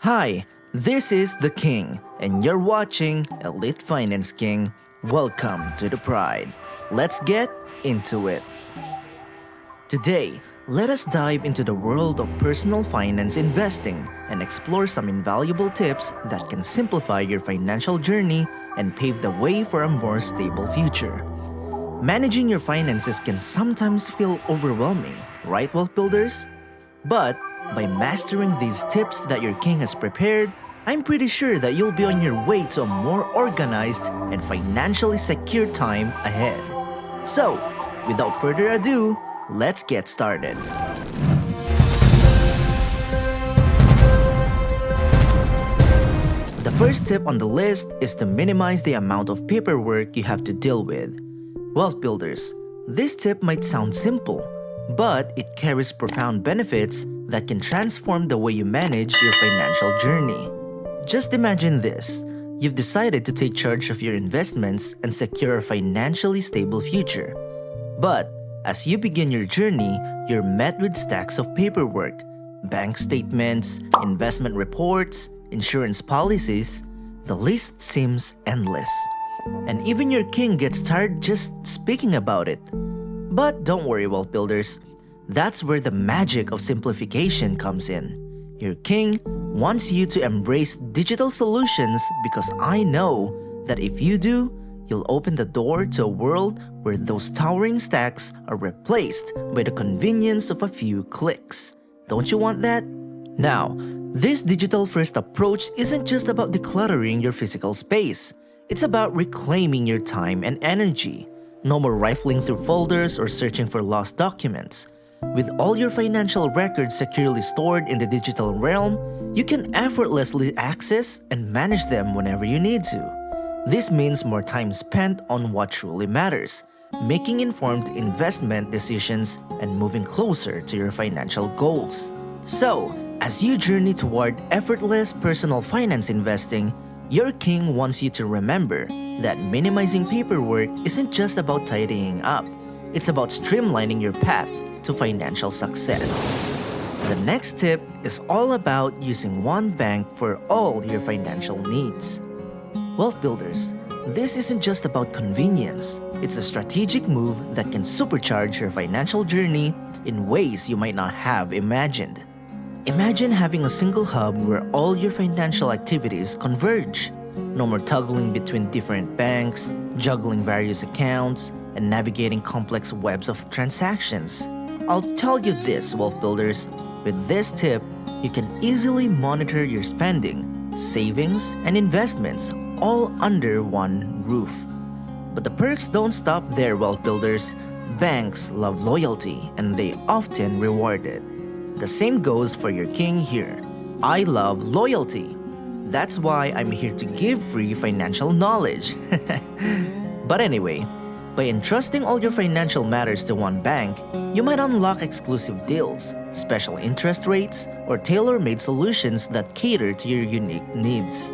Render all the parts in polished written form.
Hi, this is the King, and you're watching Elite Finance King. Welcome to the Pride. Let's get into it. Today, let us dive into the world of personal finance investing and explore some invaluable tips that can simplify your financial journey and pave the way for a more stable future. Managing your finances can sometimes feel overwhelming, right, wealth builders? But by mastering these tips that your king has prepared, I'm pretty sure that you'll be on your way to a more organized and financially secure time ahead. So, without further ado, let's get started. The first tip on the list is to minimize the amount of paperwork you have to deal with. Wealth builders, this tip might sound simple, but it carries profound benefits that can transform the way you manage your financial journey. Just imagine this. You've decided to take charge of your investments and secure a financially stable future. But as you begin your journey, you're met with stacks of paperwork, bank statements, investment reports, insurance policies. The list seems endless. And even your king gets tired just speaking about it. But don't worry, wealth builders. That's where the magic of simplification comes in. Your king wants you to embrace digital solutions because I know that if you do, you'll open the door to a world where those towering stacks are replaced by the convenience of a few clicks. Don't you want that? Now, this digital-first approach isn't just about decluttering your physical space. It's about reclaiming your time and energy. No more rifling through folders or searching for lost documents. With all your financial records securely stored in the digital realm, you can effortlessly access and manage them whenever you need to. This means more time spent on what truly matters, making informed investment decisions and moving closer to your financial goals. So, as you journey toward effortless personal finance investing, your king wants you to remember that minimizing paperwork isn't just about tidying up. It's about streamlining your path to financial success. The next tip is all about using one bank for all your financial needs. Wealth builders, this isn't just about convenience. It's a strategic move that can supercharge your financial journey in ways you might not have imagined. Imagine having a single hub where all your financial activities converge. No more toggling between different banks, juggling various accounts, and navigating complex webs of transactions. I'll tell you this, wealth builders, with this tip, you can easily monitor your spending, savings, and investments all under one roof. But the perks don't stop there, wealth builders. Banks love loyalty, and they often reward it. The same goes for your king here. I love loyalty. That's why I'm here to give free financial knowledge. But anyway, by entrusting all your financial matters to one bank, you might unlock exclusive deals, special interest rates, or tailor-made solutions that cater to your unique needs.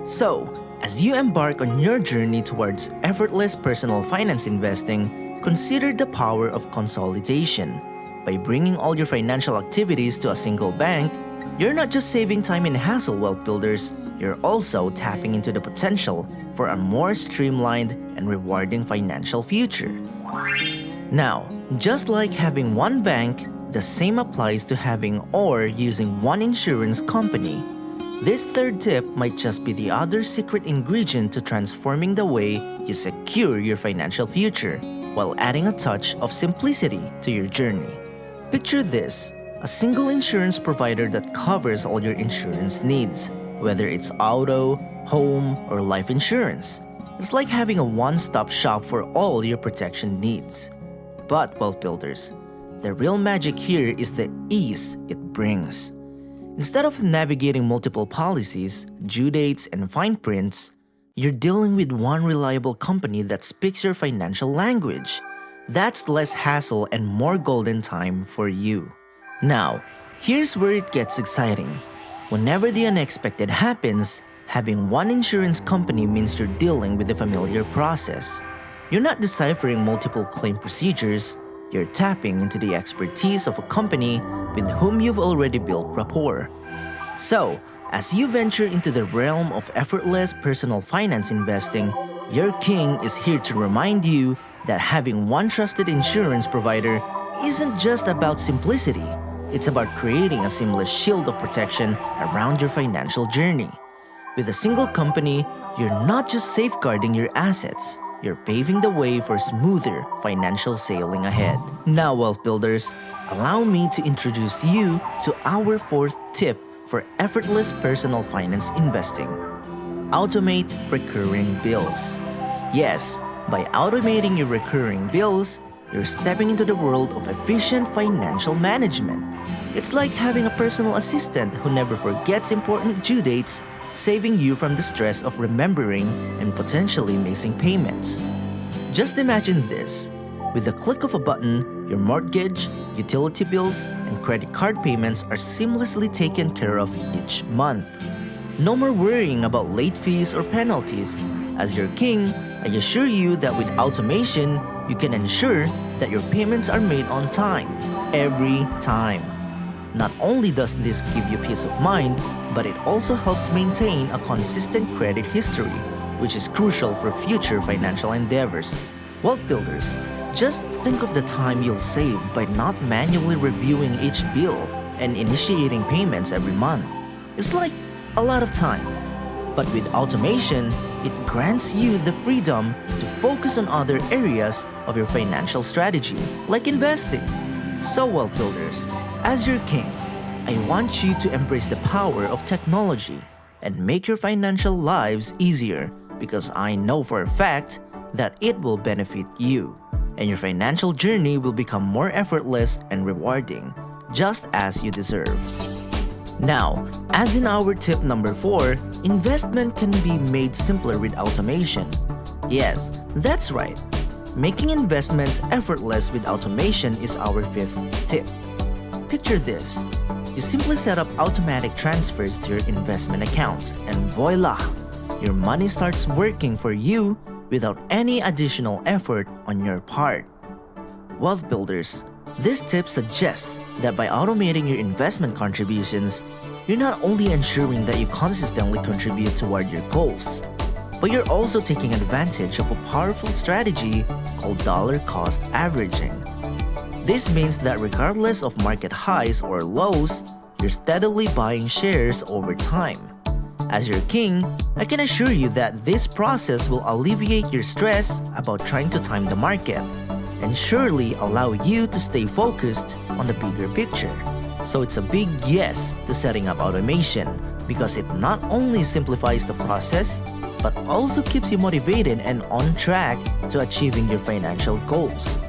So, as you embark on your journey towards effortless personal finance investing, consider the power of consolidation. By bringing all your financial activities to a single bank, you're not just saving time and hassle, wealth builders, you're also tapping into the potential for a more streamlined and rewarding financial future. Now, just like having one bank, the same applies to having or using one insurance company. This third tip might just be the other secret ingredient to transforming the way you secure your financial future while adding a touch of simplicity to your journey. Picture this, a single insurance provider that covers all your insurance needs, whether it's auto, home, or life insurance. It's like having a one-stop shop for all your protection needs. But, wealth builders, the real magic here is the ease it brings. Instead of navigating multiple policies, due dates, and fine prints, you're dealing with one reliable company that speaks your financial language. That's less hassle and more golden time for you. Now, here's where it gets exciting. Whenever the unexpected happens, having one insurance company means you're dealing with a familiar process. You're not deciphering multiple claim procedures, you're tapping into the expertise of a company with whom you've already built rapport. So, As you venture into the realm of effortless personal finance investing, your king is here to remind you that having one trusted insurance provider isn't just about simplicity. It's about creating a seamless shield of protection around your financial journey. With a single company, you're not just safeguarding your assets, you're paving the way for smoother financial sailing ahead. Now, wealth builders, allow me to introduce you to our fourth tip for effortless personal finance investing. Automate recurring bills. Yes, by automating your recurring bills, you're stepping into the world of efficient financial management. It's like having a personal assistant who never forgets important due dates, saving you from the stress of remembering and potentially missing payments. Just imagine this. With the click of a button, your mortgage, utility bills, and credit card payments are seamlessly taken care of each month. No more worrying about late fees or penalties. As your king, I assure you that with automation, you can ensure that your payments are made on time, every time. Not only does this give you peace of mind, but it also helps maintain a consistent credit history, which is crucial for future financial endeavors. Wealth builders, just think of the time you'll save by not manually reviewing each bill and initiating payments every month. It's like a lot of time. But with automation, it grants you the freedom to focus on other areas of your financial strategy, like investing. So, wealth builders, as your king, I want you to embrace the power of technology and make your financial lives easier, because I know for a fact that it will benefit you, and your financial journey will become more effortless and rewarding, just as you deserve. Now, as in our tip number 4, investment can be made simpler with automation. Yes, that's right. Making investments effortless with automation is our 5th tip. Picture this. You simply set up automatic transfers to your investment accounts, and voila! Your money starts working for you without any additional effort on your part. Wealth builders, this tip suggests that by automating your investment contributions, you're not only ensuring that you consistently contribute toward your goals, but you're also taking advantage of a powerful strategy called dollar cost averaging. This means that regardless of market highs or lows, you're steadily buying shares over time. As your king, I can assure you that this process will alleviate your stress about trying to time the market and surely allow you to stay focused on the bigger picture. So it's a big yes to setting up automation, because it not only simplifies the process, but also keeps you motivated and on track to achieving your financial goals.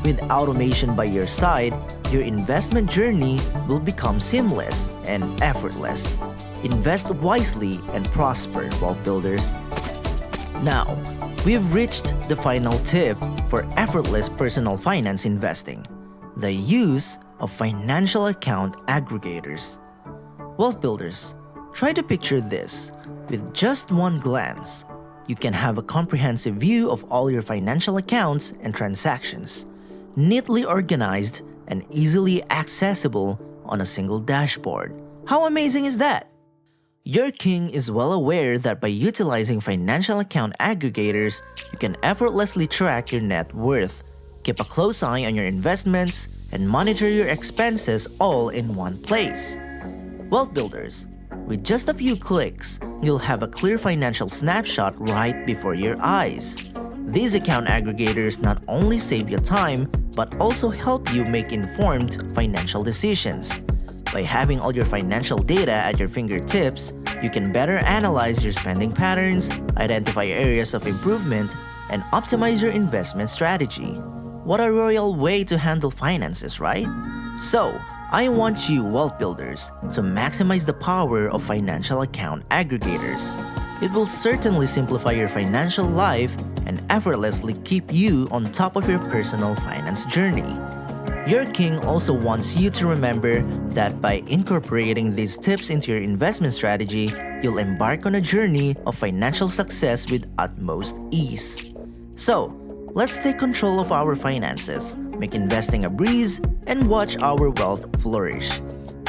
With automation by your side, your investment journey will become seamless and effortless. Invest wisely and prosper, wealth builders. Now, we've reached the final tip for effortless personal finance investing: the use of financial account aggregators. Wealth builders, try to picture this. With just one glance, you can have a comprehensive view of all your financial accounts and transactions, neatly organized and easily accessible on a single dashboard. How amazing is that? Your king is well aware that by utilizing financial account aggregators, you can effortlessly track your net worth, keep a close eye on your investments, and monitor your expenses all in one place. Wealth builders, with just a few clicks, you'll have a clear financial snapshot right before your eyes. These account aggregators not only save you time, but also help you make informed financial decisions. By having all your financial data at your fingertips, you can better analyze your spending patterns, identify areas of improvement, and optimize your investment strategy. What a royal way to handle finances, right? So, I want you, wealth builders, to maximize the power of financial account aggregators. It will certainly simplify your financial life and effortlessly keep you on top of your personal finance journey. Your king also wants you to remember that by incorporating these tips into your investment strategy, you'll embark on a journey of financial success with utmost ease. So, let's take control of our finances, make investing a breeze, and watch our wealth flourish.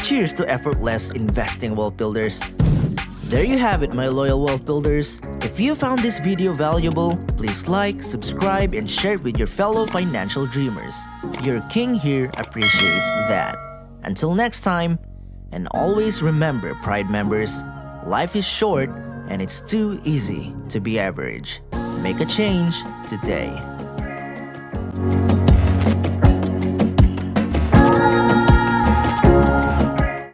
Cheers to effortless investing, wealth builders. There you have it, my loyal wealth builders. If you found this video valuable, please like, subscribe, and share it with your fellow financial dreamers. Your king here appreciates that. Until next time, and always remember, Pride members, life is short and it's too easy to be average. Make a change today.